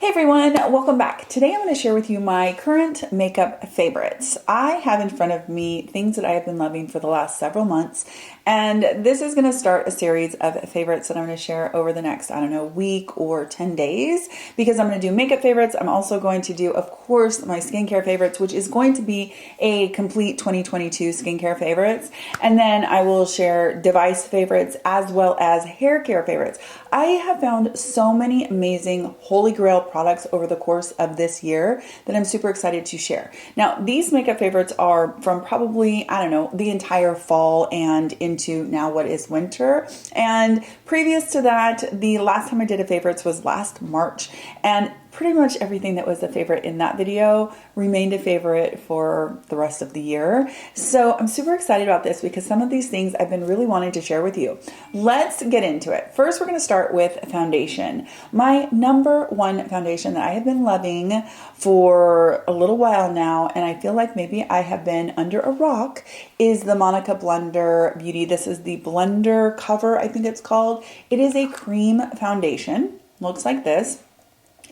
Hey everyone, welcome back. Today I'm going to share with you my current makeup favorites. I have in front of me things that I have been loving for the last several months, and this is going to start a series of favorites that I'm going to share over the next, week or 10 days, because I'm going to do makeup favorites. I'm also going to do, of course, my skincare favorites, which is going to be a complete 2022 skincare favorites, and then I will share device favorites as well as hair care favorites. I have found so many amazing holy grail products over the course of this year that I'm super excited to share. Now, these makeup favorites are from probably, the entire fall and into now what is winter. And previous to that, the last time I did a favorites was last March. And pretty much everything that was a favorite in that video remained a favorite for the rest of the year. So I'm super excited about this because some of these things I've been really wanting to share with you. Let's get into it. First, we're going to start with foundation. My number one foundation that I have been loving for a little while now, and I feel like maybe I have been under a rock, is the Monica Blender Beauty. This is the Blender Cover, I think it's called. It is a cream foundation. Looks like this.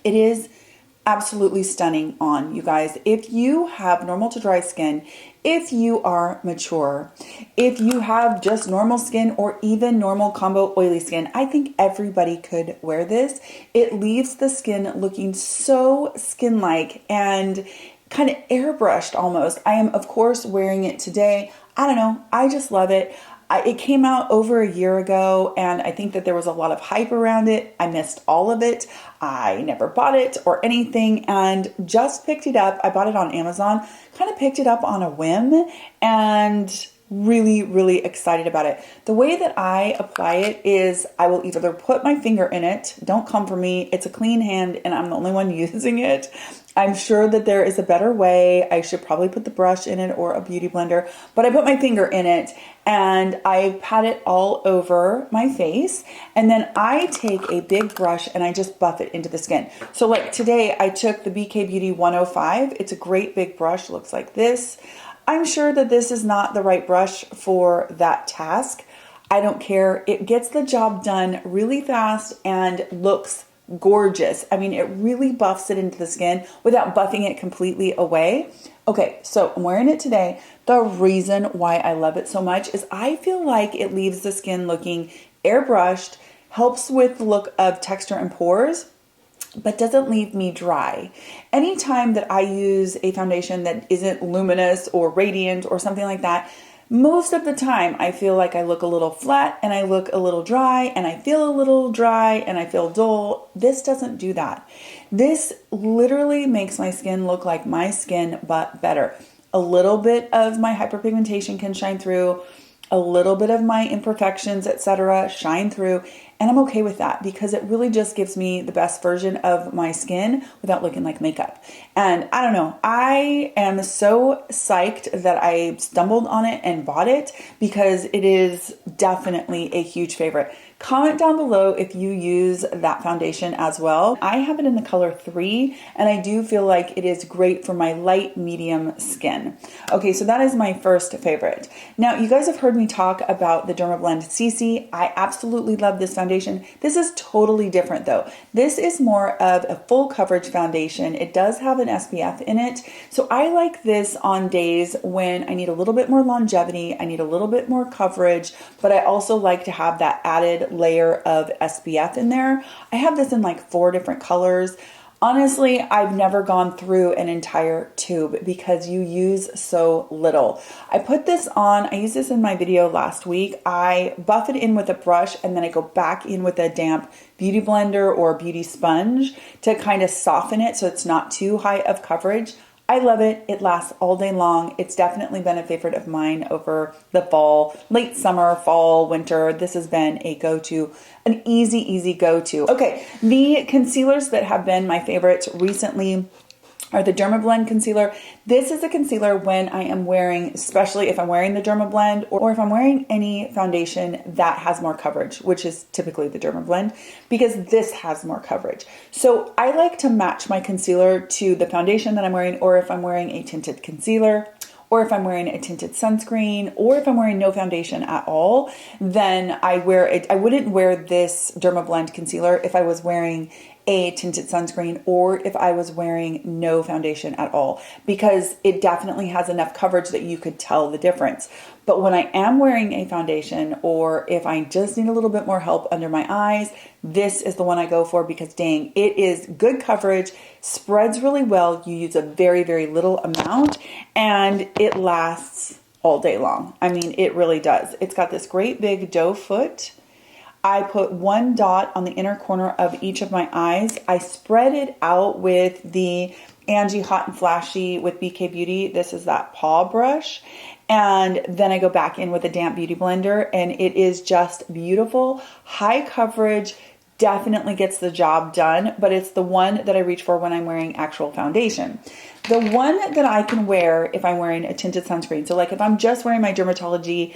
It is absolutely stunning on, you guys. If you have normal to dry skin, if you are mature, if you have just normal skin or even normal combo oily skin, I think everybody could wear this. It leaves the skin looking so skin-like and kind of airbrushed almost. I am, of course, wearing it today. I just love it. It came out over a year ago, and I think that there was a lot of hype around it. I missed all of it. I never bought it or anything, and just picked it up. I bought it on Amazon, kind of picked it up on a whim, and really, really excited about it. The way that I apply it is I will either put my finger in it. Don't come for me. It's a clean hand, and I'm the only one using it. I'm sure that there is a better way. I should probably put the brush in it or a beauty blender, but I put my finger in it and I pat it all over my face. And then I take a big brush and I just buff it into the skin. So like today I took the BK Beauty 105. It's a great big brush, looks like this. I'm sure that this is not the right brush for that task. I don't care. It gets the job done really fast and looks gorgeous. I mean, it really buffs it into the skin without buffing it completely away. Okay, so I'm wearing it today. The reason why I love it so much is I feel like it leaves the skin looking airbrushed, helps with the look of texture and pores, but doesn't leave me dry. Anytime that I use a foundation that isn't luminous or radiant or something like that, most of the time I feel like I look a little flat and I look a little dry and I feel a little dry and I feel dull. This doesn't do that. This literally makes my skin look like my skin, but better. A little bit of my hyperpigmentation can shine through, a little bit of my imperfections, etc., shine through, and I'm okay with that because it really just gives me the best version of my skin without looking like makeup. And I am so psyched that I stumbled on it and bought it because it is definitely a huge favorite. Comment down below if you use that foundation as well. I have it in the color 3, and I do feel like it is great for my light medium skin. Okay, so that is my first favorite. Now, you guys have heard me talk about the Dermablend CC. I absolutely love this foundation. This is totally different though. This is more of a full coverage foundation. It does have an SPF in it. So I like this on days when I need a little bit more longevity, I need a little bit more coverage, but I also like to have that added layer of SPF in there. I have this in like 4 different colors. Honestly, I've never gone through an entire tube because you use so little. I put this on, I used this in my video last week. I buff it in with a brush and then I go back in with a damp beauty blender or beauty sponge to kind of soften it so it's not too high of coverage. I love it. It lasts all day long. It's definitely been a favorite of mine over the fall, late summer, fall, winter. This has been a go-to, an easy go-to. Okay, the concealers that have been my favorites recently are the Dermablend concealer. This is a concealer when I am wearing, especially if I'm wearing the Dermablend or if I'm wearing any foundation that has more coverage, which is typically the Dermablend, because this has more coverage. So I like to match my concealer to the foundation that I'm wearing, or if I'm wearing a tinted concealer, or if I'm wearing a tinted sunscreen, or if I'm wearing no foundation at all, then I wear it. I wouldn't wear this Dermablend concealer if I was wearing a tinted sunscreen or if I was wearing no foundation at all, because it definitely has enough coverage that you could tell the difference. But when I am wearing a foundation, or if I just need a little bit more help under my eyes, this is the one I go for, because dang, it is good coverage, spreads really well. You use a very, very little amount and it lasts all day long. I mean, it really does. It's got this great big doe foot. I put one dot on the inner corner of each of my eyes. I spread it out with the Angie Hot and Flashy with BK Beauty. This is that paw brush. And then I go back in with a damp beauty blender, and it is just beautiful. High coverage, definitely gets the job done, but it's the one that I reach for when I'm wearing actual foundation. The one that I can wear if I'm wearing a tinted sunscreen. So like if I'm just wearing my Dermatology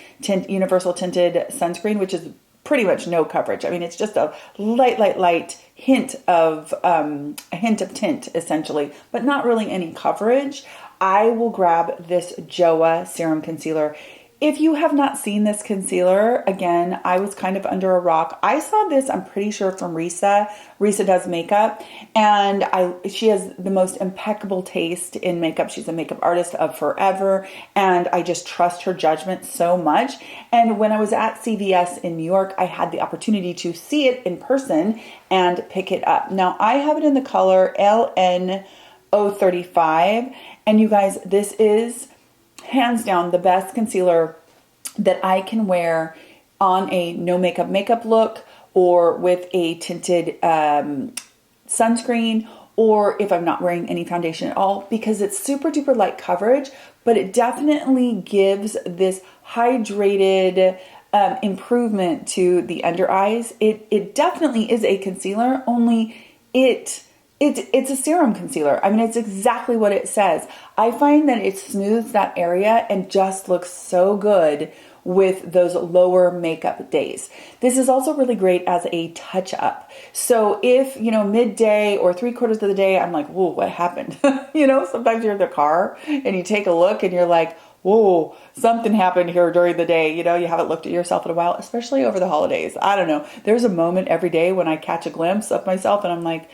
Universal Tinted Sunscreen, which is pretty much no coverage. I mean, it's just a light hint of tint essentially, but not really any coverage. I will grab this JOA Serum Concealer. If you have not seen this concealer, again, I was kind of under a rock. I saw this, I'm pretty sure, from Risa. Risa does makeup, and she has the most impeccable taste in makeup. She's a makeup artist of forever, and I just trust her judgment so much. And when I was at CVS in New York, I had the opportunity to see it in person and pick it up. Now, I have it in the color LN035, and you guys, this is hands down the best concealer that I can wear on a no makeup look, or with a tinted sunscreen, or if I'm not wearing any foundation at all, because it's super duper light coverage, but it definitely gives this hydrated improvement to the under eyes. It definitely is a concealer, only it's a serum concealer. I mean, it's exactly what it says. I find that it smooths that area and just looks so good with those lower makeup days. This is also really great as a touch-up. So if, midday or 3/4 of the day, I'm like, whoa, what happened? Sometimes you're in the car and you take a look and you're like, whoa, something happened here during the day. You haven't looked at yourself in a while, especially over the holidays. I don't know. There's a moment every day when I catch a glimpse of myself and I'm like,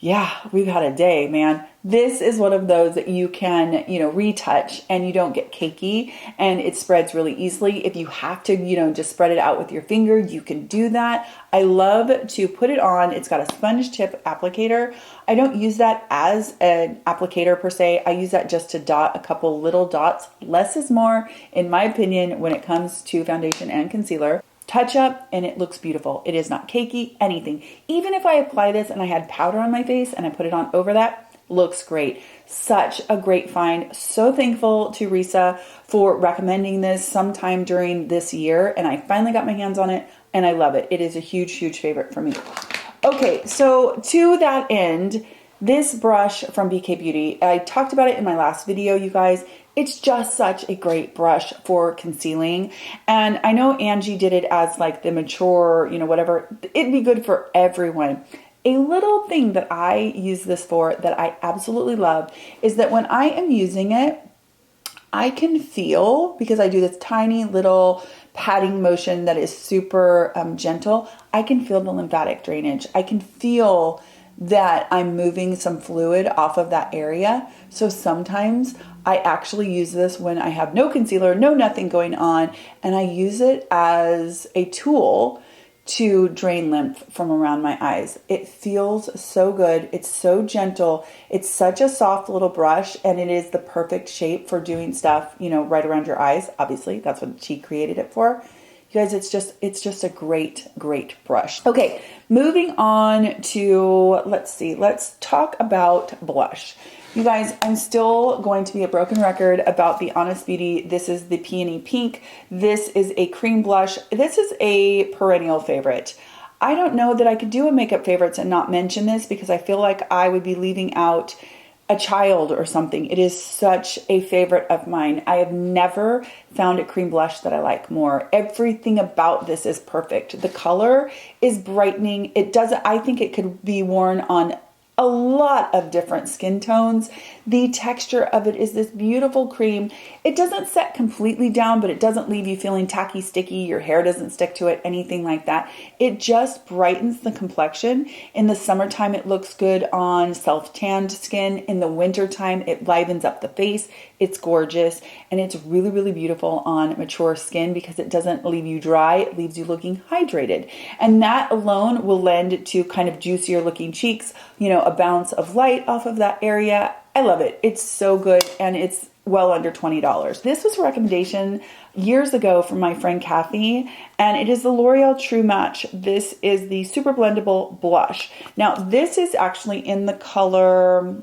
yeah, we've had a day, man. This is one of those that you can, retouch and you don't get cakey, and it spreads really easily. If you have to, just spread it out with your finger, you can do that. I love to put it on. It's got a sponge tip applicator. I don't use that as an applicator per se. I use that just to dot a couple little dots. Less is more, in my opinion, when it comes to foundation and concealer. Touch up and it looks beautiful. It is not cakey, anything. Even if I apply this and I had powder on my face and I put it on over that, looks great. Such a great find. So thankful to Risa for recommending this sometime during this year, and I finally got my hands on it and I love it. It is a huge, huge favorite for me. Okay, so to that end, this brush from BK Beauty, I talked about it in my last video, you guys. It's just such a great brush for concealing. And I know Angie did it as like the mature, whatever. It'd be good for everyone. A little thing that I use this for that I absolutely love is that when I am using it, I can feel, because I do this tiny little patting motion that is super gentle, I can feel the lymphatic drainage. I can feel that I'm moving some fluid off of that area. So sometimes I actually use this when I have no concealer, no nothing going on, and I use it as a tool to drain lymph from around my eyes. It feels so good. It's so gentle. It's such a soft little brush, and it is the perfect shape for doing stuff, right around your eyes. Obviously, that's what she created it for. You guys, it's just a great, great brush. Okay, moving on to, let's talk about blush. You guys, I'm still going to be a broken record about the Honest Beauty. This is the Peony Pink. This is a cream blush. This is a perennial favorite. I don't know that I could do a makeup favorites and not mention this, because I feel like I would be leaving out a child or something. It is such a favorite of mine. I have never found a cream blush that I like more. Everything about this is perfect. The color is brightening. I think it could be worn on a lot of different skin tones. The texture of it is this beautiful cream. It doesn't set completely down, but it doesn't leave you feeling tacky, sticky. Your hair doesn't stick to it, anything like that. It just brightens the complexion. In the summertime, it looks good on self-tanned skin. In the wintertime, it livens up the face. It's gorgeous, and it's really, really beautiful on mature skin because it doesn't leave you dry. It leaves you looking hydrated. And that alone will lend to kind of juicier looking cheeks, you know, a bounce of light off of that area. I love it. It's so good, and it's well under $20. This was a recommendation years ago from my friend Kathy, and it is the L'Oreal True Match. This is the Super Blendable Blush. Now, this is actually in the color...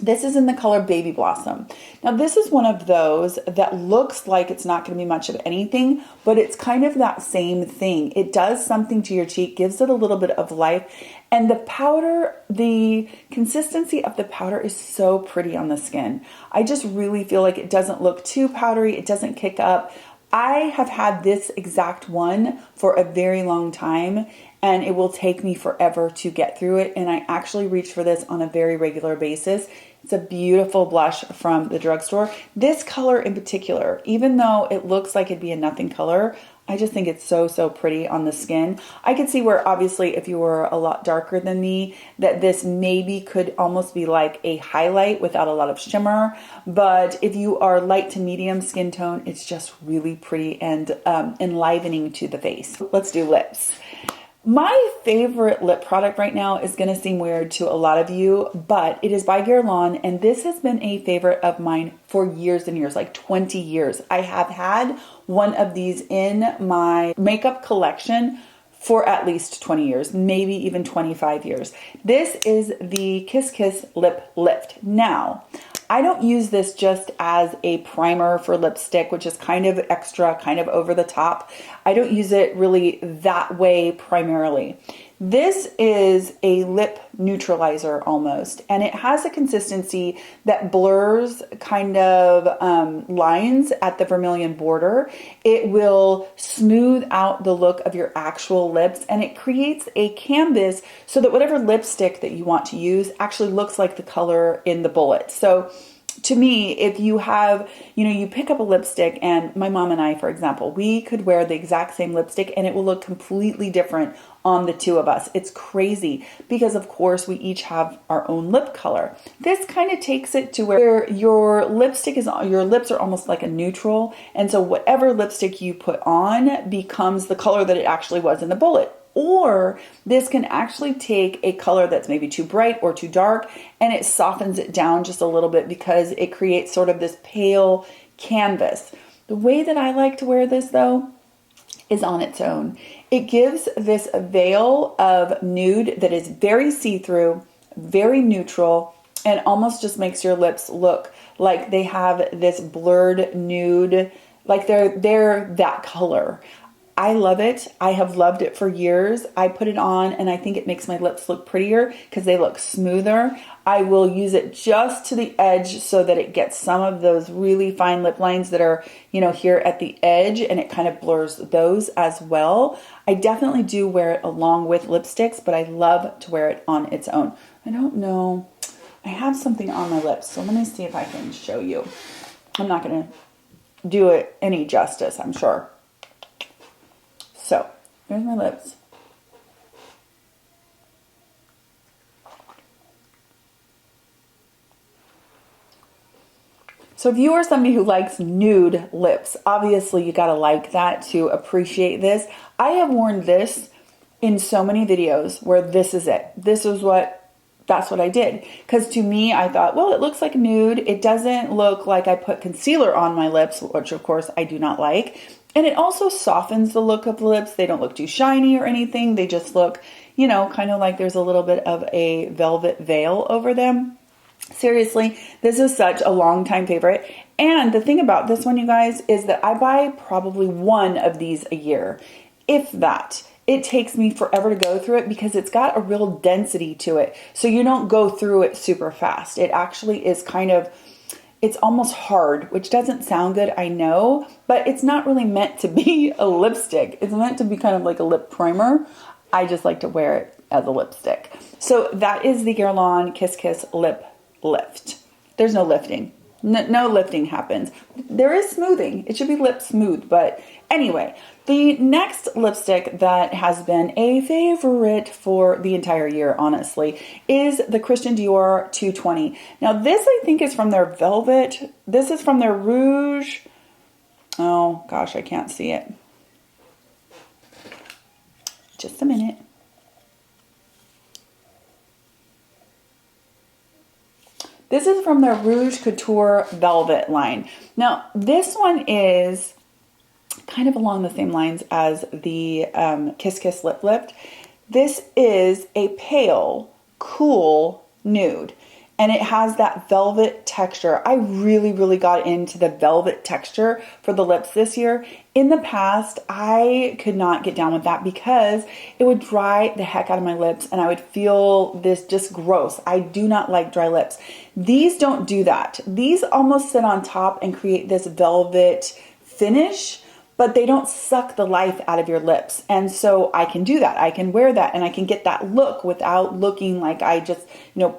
This is in the color Baby Blossom. Now, this is one of those that looks like it's not going to be much of anything, but it's kind of that same thing. It does something to your cheek, gives it a little bit of life, and the powder, the consistency of the powder is so pretty on the skin. I just really feel like it doesn't look too powdery. It doesn't kick up. I have had this exact one for a very long time, and it will take me forever to get through it, and I actually reach for this on a very regular basis. It's a beautiful blush from the drugstore. This color in particular, even though it looks like it'd be a nothing color, I just think it's so, so pretty on the skin. I could see where obviously if you were a lot darker than me, that this maybe could almost be like a highlight without a lot of shimmer. But if you are light to medium skin tone, it's just really pretty and enlivening to the face. Let's do lips. My favorite lip product right now is going to seem weird to a lot of you, but it is by Guerlain, and this has been a favorite of mine for years and years, like 20 years. I have had one of these in my makeup collection for at least 20 years, maybe even 25 years. This is the Kiss Kiss Lip Lift. Now, I don't use this just as a primer for lipstick, which is kind of extra, kind of over the top. I don't use it really that way primarily. This is a lip neutralizer almost, and it has a consistency that blurs kind of lines at the vermilion border. It will smooth out the look of your actual lips, and it creates a canvas so that whatever lipstick that you want to use actually looks like the color in the bullet. So to me, if you have, you pick up a lipstick, and my mom and I, for example, we could wear the exact same lipstick and it will look completely different on the two of us. It's crazy because, of course, we each have our own lip color. This kind of takes it to where your lips are almost like a neutral. And so whatever lipstick you put on becomes the color that it actually was in the bullet. Or this can actually take a color that's maybe too bright or too dark, and it softens it down just a little bit because it creates sort of this pale canvas. The way that I like to wear this, though, is on its own. It gives this veil of nude that is very see-through, very neutral, and almost just makes your lips look like they have this blurred nude, like they're that color. I love it. I have loved it for years. I put it on and I think it makes my lips look prettier because they look smoother. I will use it just to the edge so that it gets some of those really fine lip lines that are, here at the edge, and it kind of blurs those as well. I definitely do wear it along with lipsticks, but I love to wear it on its own. I don't know. I have something on my lips, so let me see if I can show you. I'm not going to do it any justice, I'm sure. So, here's my lips. So if you are somebody who likes nude lips, obviously you gotta like that to appreciate this. I have worn this in so many videos where this is it. That's what I did. Because to me, I thought, well, it looks like nude. It doesn't look like I put concealer on my lips, which of course I do not like. And it also softens the look of the lips. They don't look too shiny or anything. They just look, kind of like there's a little bit of a velvet veil over them. Seriously, this is such a long time favorite. And the thing about this one, you guys, is that I buy probably one of these a year, if that. It takes me forever to go through it because it's got a real density to it. So you don't go through it super fast. It actually is it's almost hard, which doesn't sound good, I know, but it's not really meant to be a lipstick. It's meant to be kind of like a lip primer. I just like to wear it as a lipstick. So that is the Guerlain Kiss Kiss Lip Lift. There's no lifting. No lifting happens. There is smoothing. It should be lip smooth. But anyway, the next lipstick that has been a favorite for the entire year, honestly, is the Christian Dior 220. Now this I think is from their Velvet. This is from their Rouge. Oh gosh, I can't see it. Just a minute. This is from their Rouge Couture Velvet line. Now, this one is kind of along the same lines as the Kiss Kiss Lip Lift. This is a pale, cool nude, and it has that velvet texture. I really got into the velvet texture for the lips this year. In the past, I could not get down with that because it would dry the heck out of my lips and I would feel this just gross. I do not like dry lips. These don't do that. These almost sit on top and create this velvet finish, but they don't suck the life out of your lips. And so I can do that. I can wear that and I can get that look without looking like I just,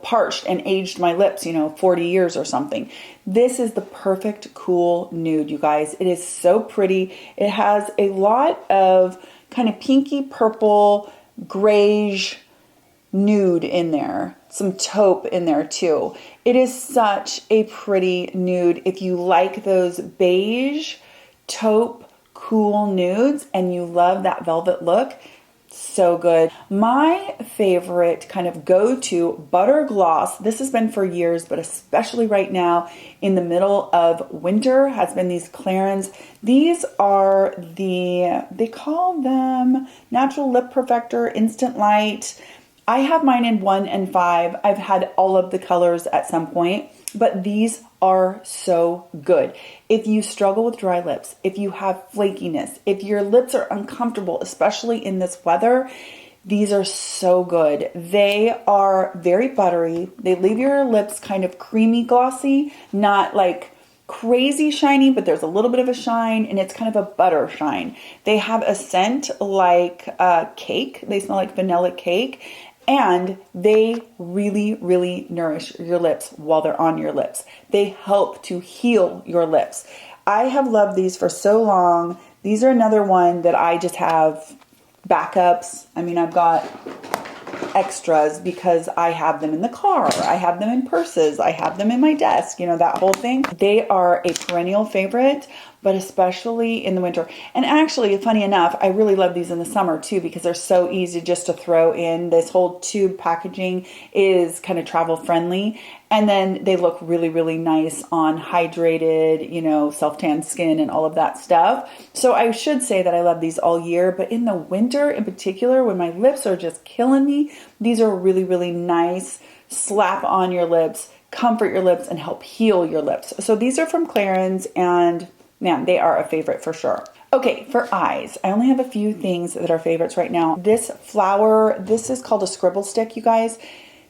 parched and aged my lips, 40 years or something. This is the perfect cool nude, you guys. It is so pretty. It has a lot of kind of pinky purple, grayish nude in there. Some taupe in there too. It is such a pretty nude. If you like those beige, taupe, cool nudes and you love that velvet look, so good. My favorite kind of go-to butter gloss, this has been for years, but especially right now in the middle of winter, has been these Clarins. These are they call them Natural Lip Perfector Instant Light. I have mine in 1 and 5. I've had all of the colors at some point, but these are so good. If you struggle with dry lips, if you have flakiness, if your lips are uncomfortable, especially in this weather, these are so good. They are very buttery. They leave your lips kind of creamy glossy, not like crazy shiny, but there's a little bit of a shine and it's kind of a butter shine. They have a scent like cake. They smell like vanilla cake. And they really nourish your lips while they're on your lips. They help to heal your lips. I have loved these for so long. These are another one that I just have backups. I mean, I've got extras because I have them in the car. I have them in purses. I have them in my desk, that whole thing. They are a perennial favorite, but especially in the winter. And actually, funny enough, I really love these in the summer too because they're so easy just to throw in. This whole tube packaging is kind of travel friendly. And then they look really nice on hydrated, self-tan skin and all of that stuff. So I should say that I love these all year, but in the winter in particular, when my lips are just killing me, these are really nice, slap on your lips, comfort your lips, and help heal your lips. So these are from Clarins and man, they are a favorite for sure. Okay, for eyes, I only have a few things that are favorites right now. This flower, this is called a scribble stick, you guys.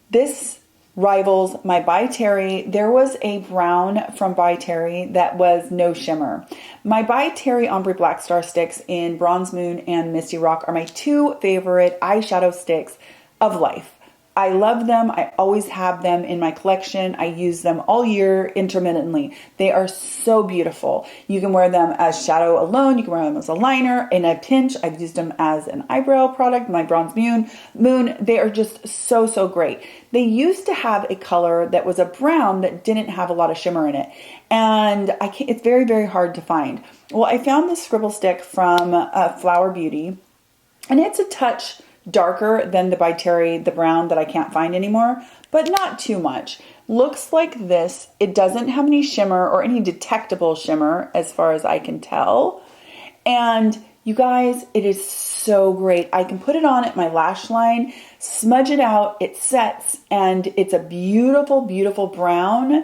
This rivals my By Terry. There was a brown from By Terry that was no shimmer. My By Terry Ombre Black Star sticks in Bronze Moon and Misty Rock are my two favorite eyeshadow sticks of life. I love them. I always have them in my collection. I use them all year intermittently. They are so beautiful. You can wear them as shadow alone. You can wear them as a liner. In a pinch, I've used them as an eyebrow product, my Bronze Moon. They are just so great. They used to have a color that was a brown that didn't have a lot of shimmer in it. And it's very hard to find. Well, I found this scribble stick from Flower Beauty, and it's a touch darker than the By Terry, the brown that I can't find anymore, but not too much. Looks like this. It doesn't have any shimmer or any detectable shimmer as far as I can tell. And you guys, it is so great. I can put it on at my lash line, smudge it out, it sets, and it's a beautiful brown,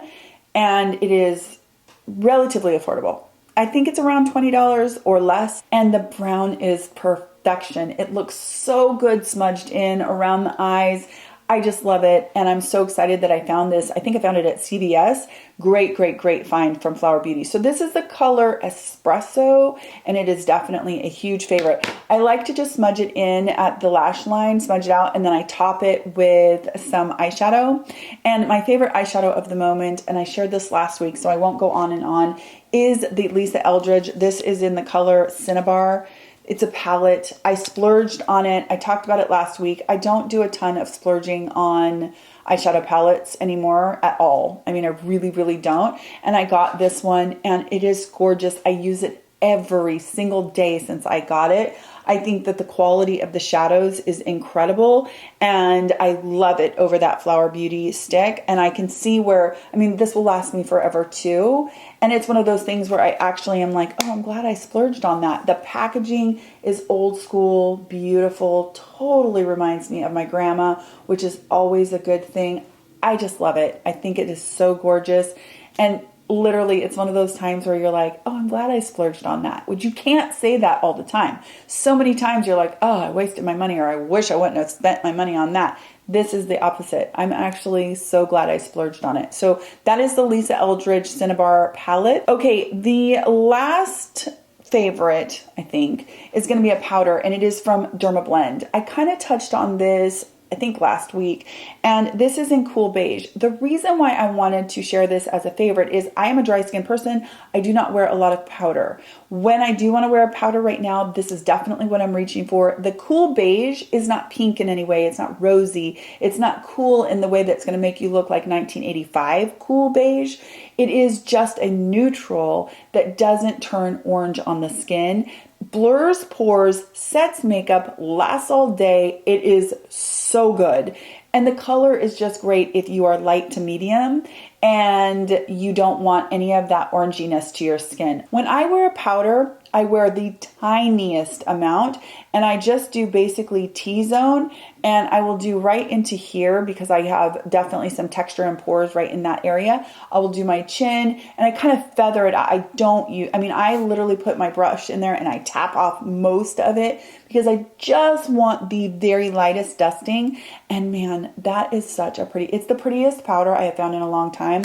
and it is relatively affordable. I think it's around $20 or less, and the brown is perfection. It looks so good smudged in around the eyes. I just love it, and I'm so excited that I found this. I think I found it at CVS. Great, great, great find from Flower Beauty. So this is the color Espresso, and it is definitely a huge favorite. I like to just smudge it in at the lash line, smudge it out, and then I top it with some eyeshadow. And my favorite eyeshadow of the moment, and I shared this last week, so I won't go on and on, is the Lisa Eldridge. This is in the color Cinnabar. It's a palette. I splurged on it. I talked about it last week. I don't do a ton of splurging on eyeshadow palettes anymore at all. I mean, I really, really don't. And I got this one, and it is gorgeous. I use it every single day since I got it. I think that the quality of the shadows is incredible, and I love it over that Flower Beauty stick. And I can see where, I mean, this will last me forever too. And it's one of those things where I actually am like, oh, I'm glad I splurged on that. The packaging is old school, beautiful, totally reminds me of my grandma, which is always a good thing. I just love it. I think it is so gorgeous. And literally, it's one of those times where you're like, oh, I'm glad I splurged on that. Which you can't say that all the time. So many times you're like, oh, I wasted my money, or I wish I wouldn't have spent my money on that. This is the opposite. I'm actually so glad I splurged on it. So that is the Lisa Eldridge Cinnabar palette. Okay, the last favorite, I think, is going to be a powder, and it is from Dermablend. I kind of touched on this, I think, last week, and this is in Cool Beige. The reason why I wanted to share this as a favorite is I am a dry skin person. I do not wear a lot of powder. When I do want to wear a powder right now, this is definitely what I'm reaching for. The Cool Beige is not pink in any way. It's not rosy. It's not cool in the way that's going to make you look like 1985 Cool Beige. It is just a neutral that doesn't turn orange on the skin. Blurs pores, sets makeup, lasts all day. It is so good. And the color is just great if you are light to medium and you don't want any of that oranginess to your skin. When I wear a powder, I wear the tiniest amount, and I just do basically T-zone, and I will do right into here because I have definitely some texture and pores right in that area. I will do my chin, and I kind of feather it out. I literally put my brush in there and I tap off most of it because I just want the very lightest dusting. And man, that is such a it's the prettiest powder I have found in a long time.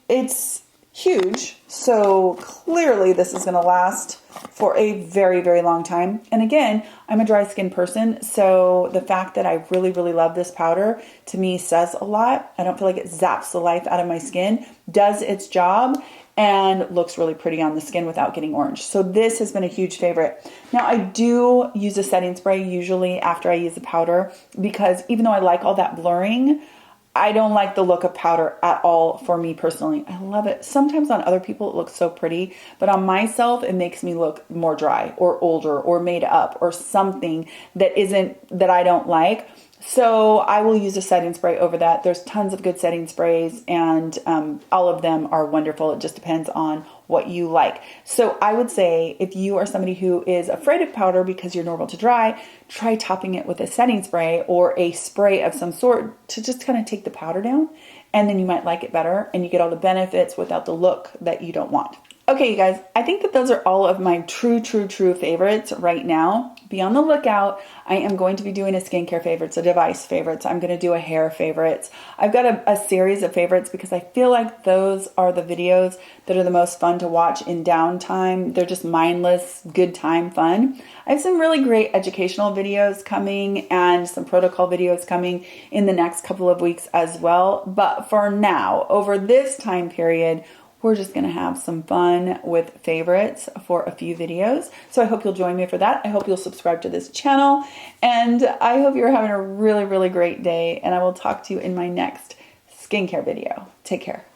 It's huge, so clearly this is going to last for a very, very long time. And again, I'm a dry skin person, so the fact that I really, really love this powder to me says a lot. I don't feel like it zaps the life out of my skin, does its job, and looks really pretty on the skin without getting orange. So this has been a huge favorite. Now, I do use a setting spray usually after I use a powder because even though I like all that blurring, I don't like the look of powder at all for me personally. I love it. Sometimes on other people it looks so pretty, but on myself it makes me look more dry or older or made up or something that I don't like. So I will use a setting spray over that. There's tons of good setting sprays, and all of them are wonderful. It just depends on what you like. So I would say if you are somebody who is afraid of powder because you're normal to dry, try topping it with a setting spray or a spray of some sort to just kind of take the powder down, and then you might like it better and you get all the benefits without the look that you don't want. Okay, you guys, I think that those are all of my true favorites right now. Be on the lookout. I am going to be doing a skincare favorites, a device favorites. I'm going to do a hair favorites. I've got a series of favorites because I feel like those are the videos that are the most fun to watch in downtime. They're just mindless, good time fun. I have some really great educational videos coming and some protocol videos coming in the next couple of weeks as well. But for now, over this time period, we're just going to have some fun with favorites for a few videos. So I hope you'll join me for that. I hope you'll subscribe to this channel. And I hope you're having a really, really great day. And I will talk to you in my next skincare video. Take care.